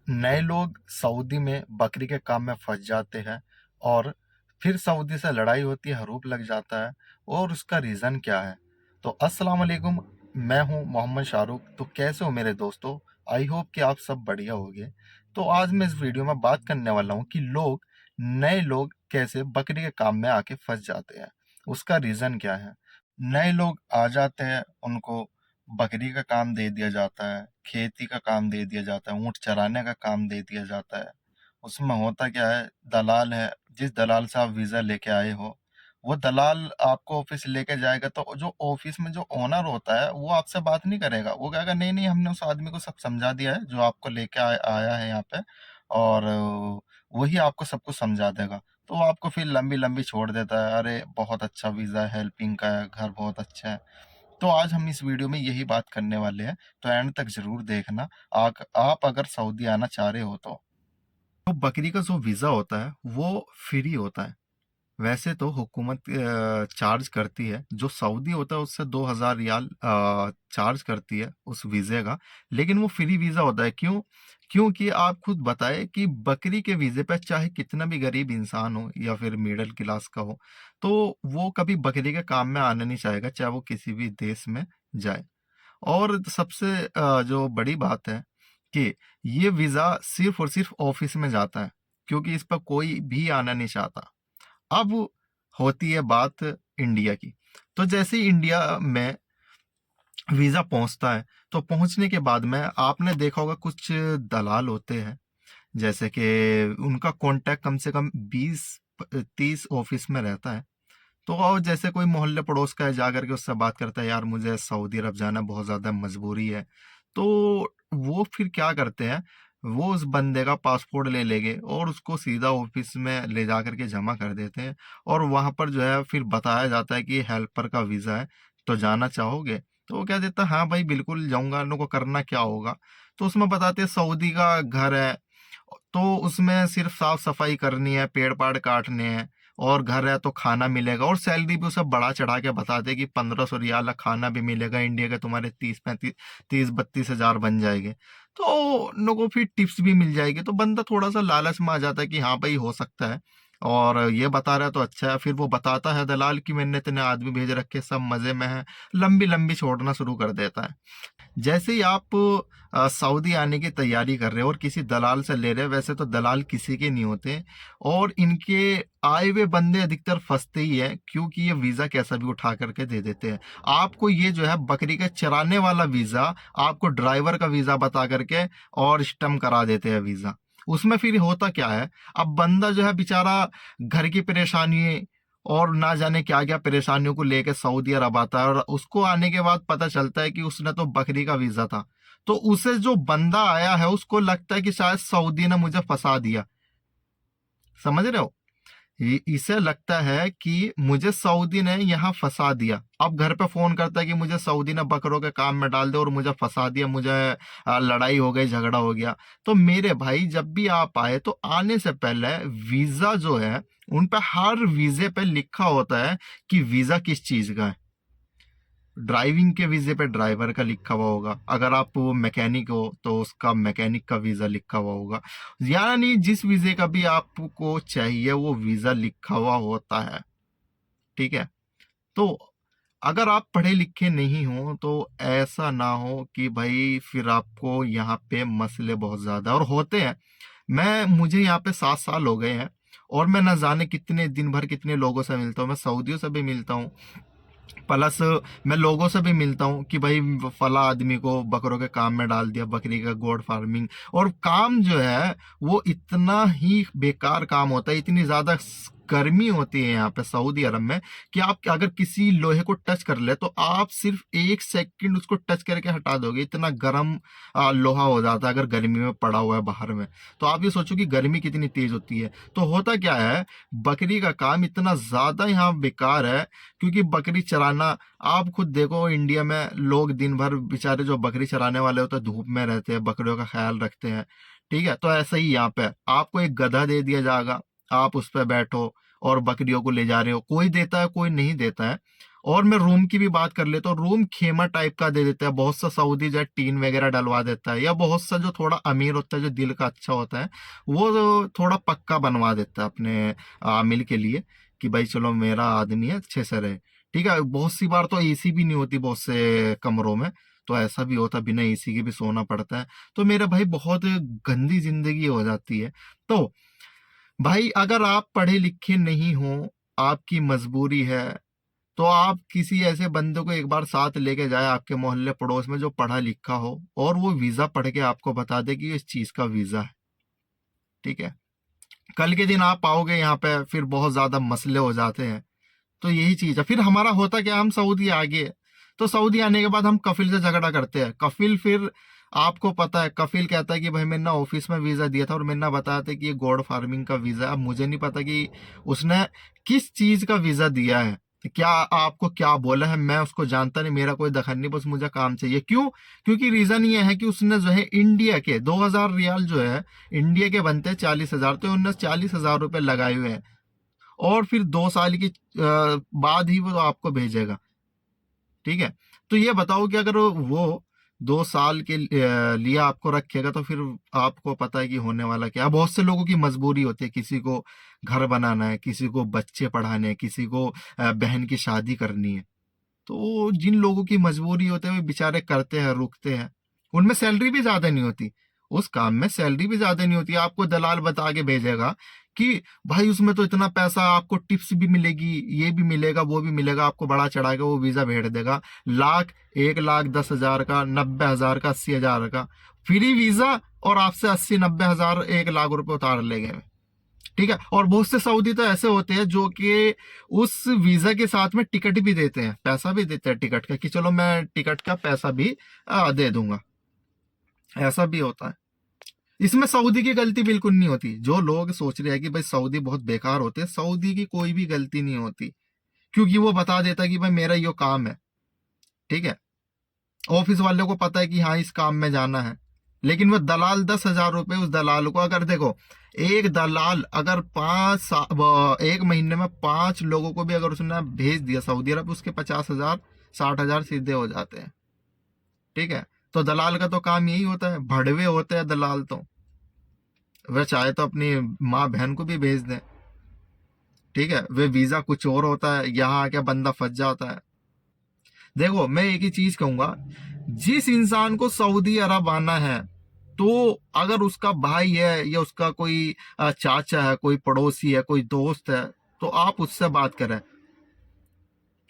नए लोग सऊदी में बकरी के काम में फंस जाते हैं और फिर सऊदी से लड़ाई होती है, हरूप लग जाता है। और उसका रीज़न क्या है? तो अस्सलाम वालेकुम, मैं हूं मोहम्मद शाहरुख। तो कैसे हो मेरे दोस्तों? आई होप कि आप सब बढ़िया होंगे। तो आज मैं इस वीडियो में बात करने वाला हूं कि नए लोग कैसे बकरी के काम में आके फंस जाते हैं। उसका रीज़न क्या है? नए लोग आ जाते हैं, उनको बकरी का काम दे दिया जाता है, खेती का काम दे दिया जाता है, ऊँट चराने का काम दे दिया जाता है। उसमें होता क्या है, दलाल है, जिस दलाल से आप वीज़ा लेके आए हो, वो दलाल आपको ऑफ़िस लेके जाएगा, तो जो ऑफ़िस में जो ओनर होता है, वो आपसे बात नहीं करेगा। वो कहेगा नहीं, नहीं, हमने उस आदमी को सब समझा दिया है, जो आपको लेके आया है यहाँ पे, और वही आपको सब कुछ समझा देगा। तो वो आपको फिर लंबी-लंबी छोड़ देता है, अरे! बहुत अच्छा वीज़ा है, हेल्पिंग का है, घर बहुत अच्छा है। तो आज हम इस वीडियो में यही बात करने वाले हैं, तो एंड तक ज़रूर देखना। आप अगर सऊदी आना चाह रहे हो तो बकरी का जो वीज़ा होता है, वो फ्री होता है। वैसे तो हुकूमत चार्ज करती है, जो सऊदी होता है उससे 2000 रियाल चार्ज करती है उस वीज़े का, लेकिन वो फ्री वीज़ा होता है। क्यों? क्योंकि आप खुद बताएं कि बकरी के वीज़े पे चाहे कितना भी गरीब इंसान हो या फिर मिडिल क्लास का हो, तो वो कभी बकरी के काम में आना नहीं चाहेगा, चाहे वो किसी भी देश में जाए। और सबसे जो बड़ी बात है कि ये वीज़ा सिर्फ़ और सिर्फ़ ऑफ़िस में जाता है, क्योंकि इस पर कोई भी आना नहीं चाहता। अब होती है बात इंडिया की। तो जैसे ही इंडिया में वीज़ा पहुँचता है, तो पहुँचने के बाद में आपने देखा होगा कुछ दलाल होते हैं, जैसे कि उनका कॉन्टैक्ट कम से कम 20-30 ऑफ़िस में रहता है। तो और जैसे कोई मोहल्ले पड़ोस का है, जाकर के उससे बात करता है, यार मुझे सऊदी अरब जाना बहुत ज़्यादा मजबूरी है। तो वो फिर क्या करते हैं, वो उस बंदे का पासपोर्ट ले लेंगे और उसको सीधा ऑफिस में ले जा करके जमा कर देते हैं। और वहाँ पर जो है फिर बताया जाता है कि हेल्पर का वीज़ा है, तो जाना चाहोगे? तो वो कह देता है हाँ भाई बिल्कुल जाऊंगा, इन लोगों को करना क्या होगा। तो उसमें बताते हैं सऊदी का घर है, तो उसमें सिर्फ साफ सफाई करनी है, पेड़ पाड़ काटने हैं, और घर है तो खाना मिलेगा, और सैलरी भी उसे बढ़ा चढ़ा के बताते कि 1500 रियाल खाना भी मिलेगा, इंडिया के तुम्हारे 30-32 हजार बन जाएंगे। तो उन लोगों को फिर टिप्स भी मिल जाएगी, तो बंदा थोड़ा सा लालच में आ जाता है कि हाँ भाई हो सकता है, और ये बता रहा है तो अच्छा है। फिर वो बताता है दलाल कि मैंने इतने आदमी भेज रखे, सब मजे में है, लंबी लंबी छोड़ना शुरू कर देता है। जैसे ही आप सऊदी आने की तैयारी कर रहे हो और किसी दलाल से ले रहे हो, वैसे तो दलाल किसी के नहीं होते, और इनके आए हुए बंदे अधिकतर फंसते ही हैं, क्योंकि ये वीज़ा कैसा भी उठा करके दे देते हैं आपको। ये जो है बकरी के चराने वाला वीज़ा आपको ड्राइवर का वीज़ा बता करके और स्टम्प करा देते हैं वीज़ा। उसमें फिर होता क्या है, अब बंदा जो है बेचारा घर की परेशानी और ना जाने क्या क्या परेशानियों को लेके सऊदी अरब आता है, और उसको आने के बाद पता चलता है कि उसने तो बकरी का वीजा था। तो उसे जो बंदा आया है उसको लगता है कि शायद सऊदी ने मुझे फंसा दिया। समझ रहे हो? इसे लगता है कि मुझे सऊदी ने यहाँ फंसा दिया। अब घर पे फोन करता है कि मुझे सऊदी ने बकरों के काम में डाल दिया और मुझे फंसा दिया, मुझे लड़ाई हो गई, झगड़ा हो गया। तो मेरे भाई जब भी आप आए तो आने से पहले वीजा जो है, उन पे हर वीजे पे लिखा होता है कि वीजा किस चीज का है। ड्राइविंग के वीजे पे ड्राइवर का लिखा हुआ होगा, अगर आप मैकेनिक हो तो उसका मैकेनिक का वीजा लिखा हुआ होगा। यानी जिस वीजे का भी आपको चाहिए वो वीजा लिखा हुआ होता है। ठीक है? तो अगर आप पढ़े लिखे नहीं हो तो ऐसा ना हो कि भाई फिर आपको यहाँ पे मसले बहुत ज्यादा और होते हैं। मुझे यहाँ पे 7 साल हो गए हैं, और मैं न जाने कितने दिन भर कितने लोगों से मिलता हूँ। मैं सऊदियों से भी मिलता हूँ, प्लस मैं लोगों से भी मिलता हूँ कि भाई फला आदमी को बकरों के काम में डाल दिया, बकरी का गोड फार्मिंग। और काम जो है वो इतना ही बेकार काम होता है, इतनी ज्यादा गर्मी होती है यहाँ पे सऊदी अरब में कि आप अगर किसी लोहे को टच कर ले तो आप सिर्फ 1 सेकंड उसको टच करके हटा दोगे, इतना गर्म लोहा हो जाता है अगर गर्मी में पड़ा हुआ है बाहर में। तो आप ये सोचो कि गर्मी कितनी तेज होती है। तो होता क्या है, बकरी का काम इतना ज्यादा यहाँ बेकार है, क्योंकि बकरी चराना, आप खुद देखो इंडिया में लोग दिन भर बेचारे जो बकरी चराने वाले होते हैं धूप में रहते हैं, बकरियों का ख्याल रखते हैं। ठीक है? तो ऐसा ही यहाँ पे आपको एक गधा दे दिया जाएगा, आप उस पर बैठो और बकरियों को ले जा रहे हो, कोई देता है कोई नहीं देता है। और मैं रूम की भी बात कर लेता हूँ, रूम खेमा टाइप का दे देता है। बहुत सा सऊदी जो है टीन वगैरह डलवा देता है, या बहुत सा जो थोड़ा अमीर होता है, जो दिल का अच्छा होता है, वो जो थोड़ा पक्का बनवा देता है अपने आमिल के लिए, कि भाई चलो मेरा आदमी है, अच्छे से रहे। ठीक है, बहुत सी बार तो एसी भी नहीं होती बहुत से कमरों में, तो ऐसा भी होता है, बिना एसी के भी सोना पड़ता है। तो मेरे भाई बहुत गंदी जिंदगी हो जाती है। तो भाई अगर आप पढ़े लिखे नहीं हो, आपकी मजबूरी है, तो आप किसी ऐसे बंदे को एक बार साथ लेके जाए आपके मोहल्ले पड़ोस में जो पढ़ा लिखा हो, और वो वीजा पढ़ के आपको बता दे कि इस चीज का वीजा है। ठीक है, कल के दिन आप आओगे यहाँ पे, फिर बहुत ज्यादा मसले हो जाते हैं। तो यही चीज है। फिर हमारा होता क्या, हम सऊदी आ गए, तो सऊदी आने के बाद हम कफिल से झगड़ा करते हैं। कफिल फिर, आपको पता है, कफिल कहता है कि भाई मैंने ऑफिस में वीजा दिया था और मैंने बताया था कि ये गोड फार्मिंग का वीजा है। अब मुझे नहीं पता कि उसने किस चीज का वीजा दिया है, क्या आपको क्या बोला है, मैं उसको जानता नहीं, मेरा कोई दखल नहीं, बस मुझे काम चाहिए। क्यों? क्योंकि रीजन ये है कि उसने जो है इंडिया के 2000 रियाल जो है, इंडिया के बनते हैं 40,000, तो उन्होंने 40,000 रुपए लगाए हुए हैं, और फिर 2 साल की बाद ही वो आपको भेजेगा। ठीक है, तो ये बताओ कि अगर वो 2 साल के लिए आपको रखेगा, तो फिर आपको पता है कि होने वाला क्या है। बहुत से लोगों की मजबूरी होती है, किसी को घर बनाना है, किसी को बच्चे पढ़ाने हैं, किसी को बहन की शादी करनी है। तो जिन लोगों की मजबूरी होती है, वो बेचारे करते हैं, रुकते हैं। उनमें सैलरी भी ज्यादा नहीं होती, उस काम में सैलरी भी ज्यादा नहीं होती। आपको दलाल बता के भेजेगा कि भाई उसमें तो इतना पैसा, आपको टिप्स भी मिलेगी, ये भी मिलेगा, वो भी मिलेगा, आपको बड़ा चढ़ा के वो वीजा भेज देगा। लाख, 1,10,000 का, 90,000 का, 80,000 का फ्री वीजा, और आपसे 80-90,000, 1 लाख रुपए उतार लेंगे। ठीक है, और बहुत से सऊदी तो ऐसे होते हैं जो कि उस वीजा के साथ में टिकट भी देते हैं, पैसा भी देते हैं टिकट का, कि चलो मैं टिकट का पैसा भी दे दूंगा। ऐसा भी होता है। इसमें सऊदी की गलती बिल्कुल नहीं होती। जो लोग सोच रहे हैं कि भाई सऊदी बहुत बेकार होते हैं, सऊदी की कोई भी गलती नहीं होती, क्योंकि वो बता देता है कि भाई मेरा यो काम है। ठीक है, ऑफिस वाले को पता है कि हाँ इस काम में जाना है, लेकिन वो दलाल 10,000 रुपए उस दलाल को, अगर देखो, एक दलाल अगर 1 महीने में 5 लोगों को भी अगर उसने भेज दिया सऊदी अरब, उसके 50,000, 60,000 सीधे हो जाते हैं। ठीक है, तो दलाल का तो काम यही होता है, भड़वे होते हैं दलाल तो। वह चाहे तो अपनी माँ बहन को भी भेज दें। ठीक है, वे वीजा कुछ और होता है, यहाँ आके बंदा फंस जाता है। देखो मैं एक ही चीज कहूंगा, जिस इंसान को सऊदी अरब आना है, तो अगर उसका भाई है, या उसका कोई चाचा है, कोई पड़ोसी है, कोई दोस्त है, तो आप उससे बात करें।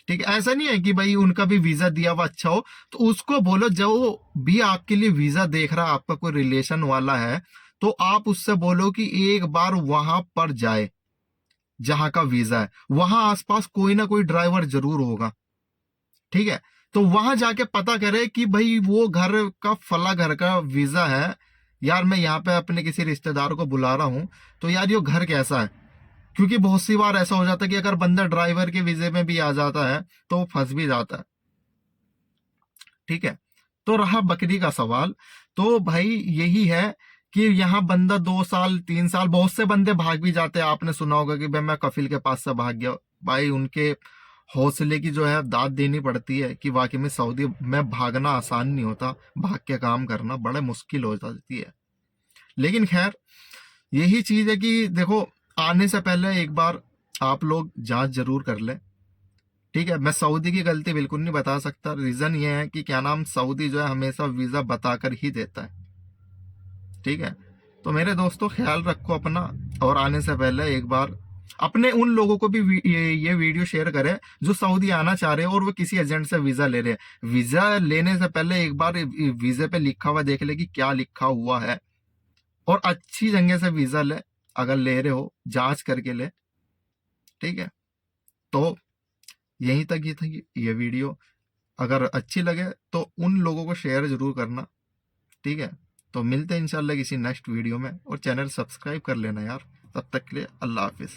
ठीक है, ऐसा नहीं है कि भाई उनका भी वीजा दिया हुआ अच्छा हो, तो उसको बोलो, जो भी आपके लिए वीजा देख रहा है, आपका कोई रिलेशन वाला है, तो आप उससे बोलो कि एक बार वहां पर जाए जहां का वीजा है। वहां आसपास कोई ना कोई ड्राइवर जरूर होगा। ठीक है, तो वहां जाके पता करे कि भाई वो घर का फला घर का वीजा है, यार मैं यहाँ पे अपने किसी रिश्तेदार को बुला रहा हूँ, तो यार ये घर कैसा है। क्योंकि बहुत सी बार ऐसा हो जाता है कि अगर बंदा ड्राइवर के वीजे में भी आ जाता है, तो वो फंस भी जाता है। ठीक है, तो रहा बकरी का सवाल, तो भाई यही है कि यहाँ बंदा 2 साल 3 साल, बहुत से बंदे भाग भी जाते हैं। आपने सुना होगा कि भाई मैं कफिल के पास से भाग गया। भाई उनके हौसले की जो है दाद देनी पड़ती है, कि वाकई में सऊदी में भागना आसान नहीं होता, भाग के काम करना बड़ा मुश्किल हो जाती है। लेकिन खैर, यही चीज है कि देखो, आने से पहले एक बार आप लोग जांच जरूर कर ले। ठीक है, मैं सऊदी की गलती बिल्कुल नहीं बता सकता। रीजन ये है कि क्या नाम, सऊदी जो है हमेशा वीजा बताकर ही देता है। ठीक है, तो मेरे दोस्तों ख्याल रखो अपना, और आने से पहले एक बार अपने उन लोगों को भी ये वीडियो शेयर करें जो सऊदी आना चाह रहे हैं और वो किसी एजेंट से वीजा ले रहे हैं। वीजा लेने से पहले एक बार वीजे पे लिखा हुआ देख ले कि क्या लिखा हुआ है, और अच्छी जगह से वीजा ले, अगर ले रहे हो जांच करके ले। ठीक है, तो यहीं तक ही थी ये वीडियो। अगर अच्छी लगे तो उन लोगों को शेयर जरूर करना। ठीक है, तो मिलते हैं इंशाल्लाह किसी नेक्स्ट वीडियो में, और चैनल सब्सक्राइब कर लेना यार। तब तक के लिए अल्लाह हाफिज।